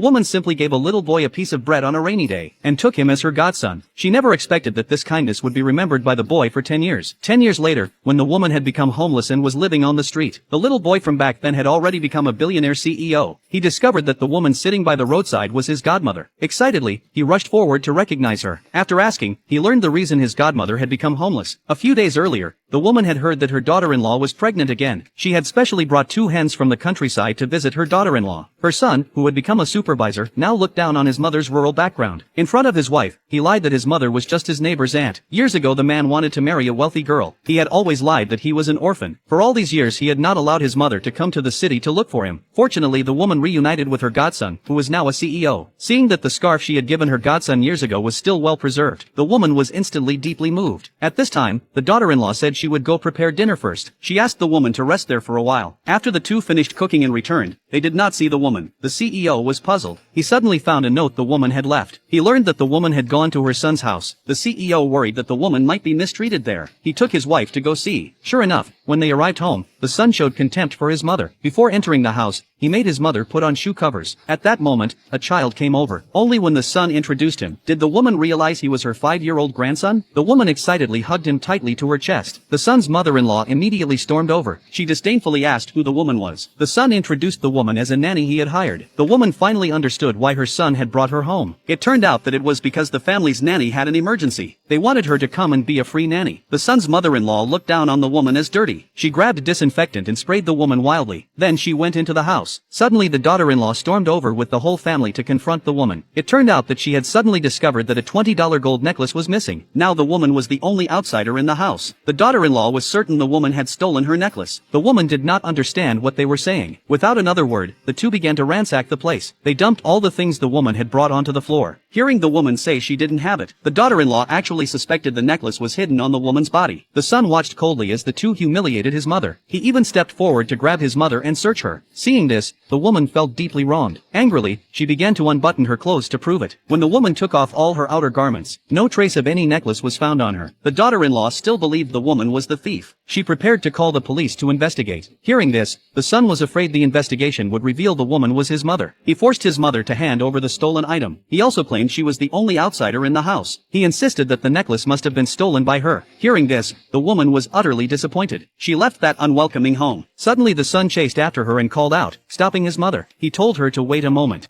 woman simply gave a little boy a piece of bread on a rainy day, and took him as her godson. She never expected that this kindness would be remembered by the boy for 10 years. 10 years later, when the woman had become homeless and was living on the street, the little boy from back then had already become a billionaire CEO. He discovered that the woman sitting by the roadside was his godmother. Excitedly, he rushed forward to recognize her. After asking, he learned the reason his godmother had become homeless. A few days earlier, the woman had heard that her daughter-in-law was pregnant again. She had specially brought 2 hens from the countryside to visit her daughter-in-law. Her son, who had become a supervisor, now looked down on his mother's rural background. In front of his wife, he lied that his mother was just his neighbor's aunt. Years ago the man wanted to marry a wealthy girl. He had always lied that he was an orphan. For all these years he had not allowed his mother to come to the city to look for him. Fortunately, the woman reunited with her godson, who was now a CEO. Seeing that the scarf she had given her godson years ago was still well preserved, the woman was instantly deeply moved. At this time, the daughter-in-law said she would go prepare dinner first. She asked the woman to rest there for a while. After the 2 finished cooking and returned, they did not see the woman. The CEO was puzzled. He suddenly found a note the woman had left. He learned that the woman had gone to her son's house. The CEO worried that the woman might be mistreated there. He took his wife to go see. Sure enough, when they arrived home, the son showed contempt for his mother. Before entering the house, he made his mother put on shoe covers. At that moment, a child came over. Only when the son introduced him did the woman realize he was her 5-year-old grandson. The woman excitedly hugged him tightly to her chest. The son's mother-in-law immediately stormed over. She disdainfully asked who the woman was. The son introduced the woman as a nanny he had hired. The woman finally understood why her son had brought her home. It turned out that it was because the family's nanny had an emergency. They wanted her to come and be a free nanny. The son's mother-in-law looked down on the woman as dirty. She grabbed disinfectant and sprayed the woman wildly. Then she went into the house. Suddenly the daughter-in-law stormed over with the whole family to confront the woman. It turned out that she had suddenly discovered that a $20 gold necklace was missing. Now the woman was the only outsider in the house. The daughter-in-law was certain the woman had stolen her necklace. The woman did not understand what they were saying. Without another word, the 2 began to ransack the place. They dumped all the things the woman had brought onto the floor. Hearing the woman say she didn't have it, the daughter-in-law actually suspected the necklace was hidden on the woman's body. The son watched coldly as the 2 humiliated his mother. He even stepped forward to grab his mother and search her. Seeing this, the woman felt deeply wronged. Angrily, she began to unbutton her clothes to prove it. When the woman took off all her outer garments, no trace of any necklace was found on her. The daughter-in-law still believed the woman was the thief. She prepared to call the police to investigate. Hearing this, the son was afraid the investigation would reveal the woman was his mother. He forced his mother to hand over the stolen item. He also claimed she was the only outsider in the house. He insisted that the necklace must have been stolen by her. Hearing this, the woman was utterly disappointed. She left that unwelcoming home. Suddenly the son chased after her and called out, stopping his mother. He told her to wait a moment.